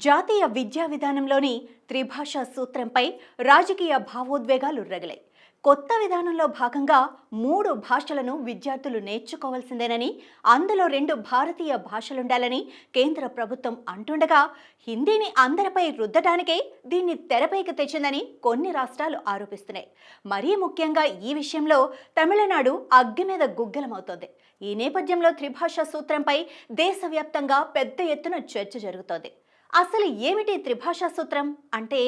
జాతీయ విద్యా విధానంలోని త్రిభాషా సూత్రంపై రాజకీయ భావోద్వేగాలు రగిలాయి. కొత్త విధానంలో భాగంగా 3 భాషలను విద్యార్థులు నేర్చుకోవాల్సిందేనని, అందులో 2 భారతీయ భాషలుండాలని కేంద్ర ప్రభుత్వం అంటుండగా, హిందీని అందరిపై రుద్దడానికే దీన్ని తెరపైకి తెచ్చిందని కొన్ని రాష్ట్రాలు ఆరోపిస్తున్నాయి. మరీ ముఖ్యంగా ఈ విషయంలో తమిళనాడు అగ్గి మీద గుగ్గిలమవుతోంది. ఈ నేపథ్యంలో త్రిభాషా సూత్రంపై దేశవ్యాప్తంగా పెద్ద ఎత్తున చర్చ జరుగుతోంది. అసలు ఏమిటి త్రిభాషా సూత్రం అంటే,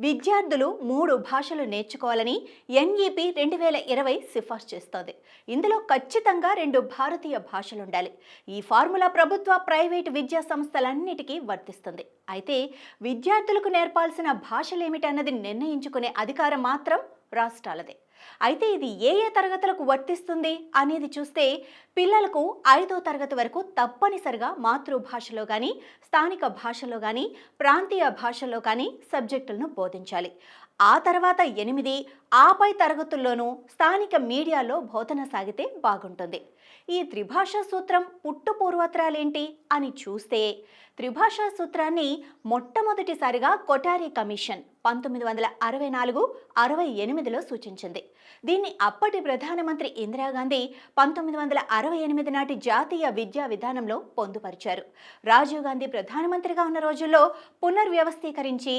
విద్యార్థులు 3 భాషలు నేర్చుకోవాలని ఎన్ఈపీ 2020 సిఫార్సు చేస్తోంది. ఇందులో ఖచ్చితంగా 2 భారతీయ భాషలుండాలి. ఈ ఫార్ములా ప్రభుత్వ, ప్రైవేటు విద్యా సంస్థలన్నిటికీ వర్తిస్తుంది. అయితే విద్యార్థులకు నేర్పాల్సిన భాషలేమిటన్నది నిర్ణయించుకునే అధికారం మాత్రం రాష్ట్రాలదే. అయితే ఇది ఏ ఏ తరగతులకు వర్తిస్తుంది అనేది చూస్తే, పిల్లలకు 5వ తరగతి వరకు తప్పనిసరిగా మాతృభాషలో కానీ, స్థానిక భాషలో కానీ, ప్రాంతీయ భాషలో కానీ సబ్జెక్టులను బోధించాలి. ఆ తర్వాత 8, ఆపై తరగతుల్లోనూ స్థానిక మీడియాలో బోధన సాగితే బాగుంటుంది. ఈ త్రిభాషా సూత్రం పుట్టు పూర్వత్రాలేంటి అని చూస్తే, త్రిభాషా సూత్రాన్ని మొట్టమొదటిసారిగా కొఠారి కమిషన్ 1964-68లో సూచించింది. దీన్ని అప్పటి ప్రధానమంత్రి ఇందిరాగాంధీ 1968 నాటి జాతీయ విద్యా విధానంలో పొందుపరిచారు. రాజీవ్ గాంధీ ప్రధానమంత్రిగా ఉన్న రోజుల్లో పునర్వ్యవస్థీకరించి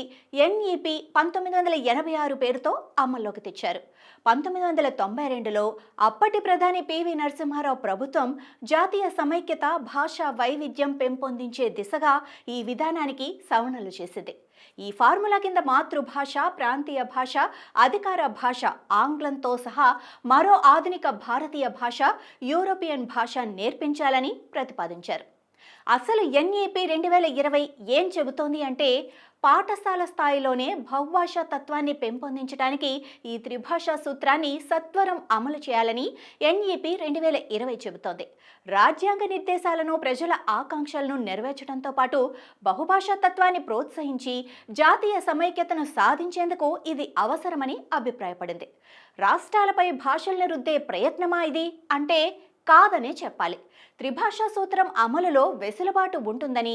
ఎన్ఈపీ 1986 పేరుతో అమల్లోకి తెచ్చారు. 1992లో అప్పటి ప్రధాని పివి నరసింహారావు ప్రభుత్వం జాతీయ సమైక్యత, భాషా వైవిధ్యం పెంపొందించే దిశగా ఈ విధానానికి సవరణలు చేసింది. ఈ ఫార్ములా కింద మాతృభాష, ప్రాంతీయ భాష, అధికార భాష ఆంగ్లంతో సహా మరో ఆధునిక భారతీయ భాష, యూరోపియన్ భాష నేర్పించాలని ప్రతిపాదించారు. అసలు ఎన్ఈపీ 2020 ఏం చెబుతోంది అంటే, పాఠశాల స్థాయిలోనే బహుభాషా తత్వాన్ని పెంపొందించడానికి ఈ త్రిభాషా సూత్రాన్ని సత్వరం అమలు చేయాలని ఎన్ఈపీ 2020 చెబుతోంది. రాజ్యాంగ నిర్దేశాలను, ప్రజల ఆకాంక్షలను నెరవేర్చడంతో పాటు బహుభాషా తత్వాన్ని ప్రోత్సహించి జాతీయ సమైక్యతను సాధించేందుకు ఇది అవసరమని అభిప్రాయపడింది. రాష్ట్రాలపై భాషల్ని రుద్దే ప్రయత్నమా ఇది అంటే కాదనే చెప్పాలి. త్రిభాషా సూత్రం అమలులో వెసులుబాటు ఉంటుందని,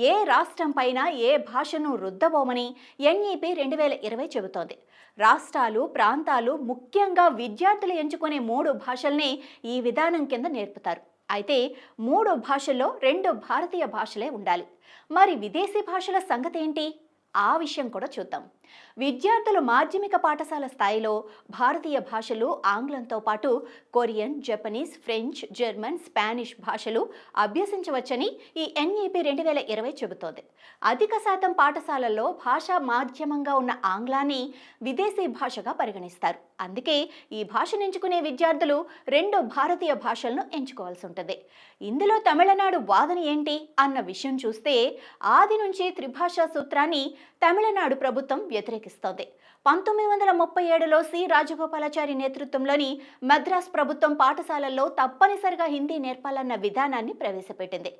ఏ రాష్ట్రం పైన ఏ భాషను రుద్దబోమని ఎన్ఈపీ 2020 చెబుతోంది. రాష్ట్రాలు, ప్రాంతాలు, ముఖ్యంగా విద్యార్థులు ఎంచుకునే 3 భాషల్ని ఈ విధానం కింద నేర్పుతారు. అయితే 3 భాషల్లో 2 భారతీయ భాషలే ఉండాలి. మరి విదేశీ భాషల సంగతి ఏంటి? ఆ విషయం కూడా చూద్దాం. విద్యార్థులు మాధ్యమిక పాఠశాల స్థాయిలో భారతీయ భాషలు, ఆంగ్లంతో పాటు Korean, Japanese, French, German, Spanish భాషలు అభ్యసించవచ్చని ఈ ఎన్ఈపీ 2020 చెబుతోంది. అధిక శాతం పాఠశాలల్లో భాషా మాధ్యమంగా ఉన్న ఆంగ్లాన్ని విదేశీ భాషగా పరిగణిస్తారు. అందుకే ఈ భాషను ఎంచుకునే విద్యార్థులు 2 భారతీయ భాషలను ఎంచుకోవాల్సి ఉంటుంది. ఇందులో తమిళనాడు వాదన ఏంటి అన్న విషయం చూస్తే, ఆది నుంచి త్రిభాషా సూత్రాన్ని తమిళనాడు ప్రభుత్వం వ్యతిరేకిస్తోంది. 1937లో సి రాజగోపాలాచారి నేతృత్వంలోని మద్రాస్ ప్రభుత్వం పాఠశాలల్లో తప్పనిసరిగా హిందీ నేర్పాలన్న విధానాన్ని ప్రవేశపెట్టింది.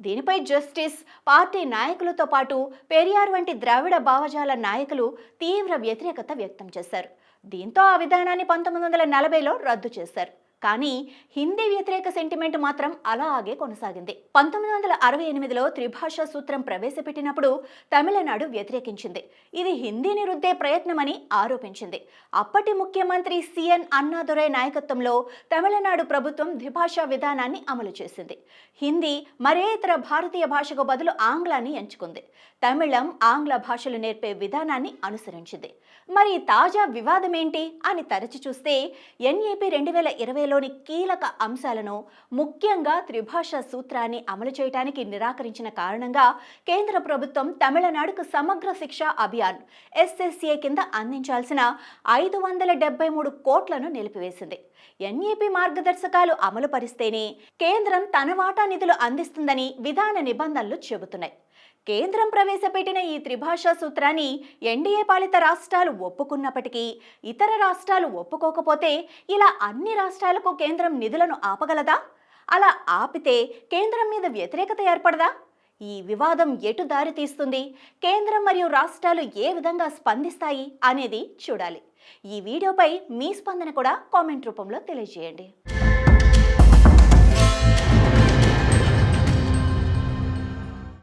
దీనిపై జస్టిస్, పార్టీ నాయకులతో పాటు పెరియార్ వంటి ద్రావిడ భావజాల నాయకులు తీవ్ర వ్యతిరేకత వ్యక్తం చేశారు. దీంతో ఆ విధానాన్ని 1940లో రద్దు చేశారు. కానీ హిందీ వ్యతిరేక సెంటిమెంట్ మాత్రం అలాగే కొనసాగింది. 1968లో త్రిభాషా సూత్రం ప్రవేశపెట్టినప్పుడు తమిళనాడు వ్యతిరేకించింది. ఇది హిందీని రుద్దే ప్రయత్నమని ఆరోపించింది. అప్పటి ముఖ్యమంత్రి సిఎన్ అన్నాదురై నాయకత్వంలో తమిళనాడు ప్రభుత్వం ద్విభాషా విధానాన్ని అమలు చేసింది. హిందీ, మరే ఇతర భారతీయ భాషకు బదులు ఆంగ్లాన్ని ఎంచుకుంది. తమిళం, ఆంగ్ల భాషలు నేర్పే విధానాన్ని అనుసరించింది. మరి తాజా వివాదం ఏంటి అని తరచి చూస్తే, ఎన్ఈపీ 2020లోని కీలక అంశాలను, ముఖ్యంగా త్రిభాషా సూత్రాన్ని అమలు చేయడానికి నిరాకరించిన కారణంగా కేంద్ర ప్రభుత్వం తమిళనాడుకు సమగ్ర శిక్ష అభియాన్ SSA కింద అందించాల్సిన 573 కోట్లను నిలిపివేసింది. ఎన్ఈపీ మార్గదర్శకాలు అమలు పరిస్తేనే కేంద్రం తన వాటా నిధులు అందిస్తుందని విధాన నిబంధనలు చెబుతున్నాయి. కేంద్రం ప్రవేశపెట్టిన ఈ త్రిభాషా సూత్రాన్ని ఎన్డీఏ పాలిత రాష్ట్రాలు ఒప్పుకున్నప్పటికీ ఇతర రాష్ట్రాలు ఒప్పుకోకపోతే ఇలా అన్ని రాష్ట్రాలకు కేంద్రం నిధులను ఆపగలదా? అలా ఆపితే కేంద్రం మీద వ్యతిరేకత ఏర్పడదా? ఈ వివాదం ఎటు దారి తీస్తుంది? కేంద్రం మరియు రాష్ట్రాలు ఏ విధంగా స్పందిస్తాయి అనేది చూడాలి. ఈ వీడియోపై మీ స్పందన కూడా కామెంట్ రూపంలో తెలియజేయండి.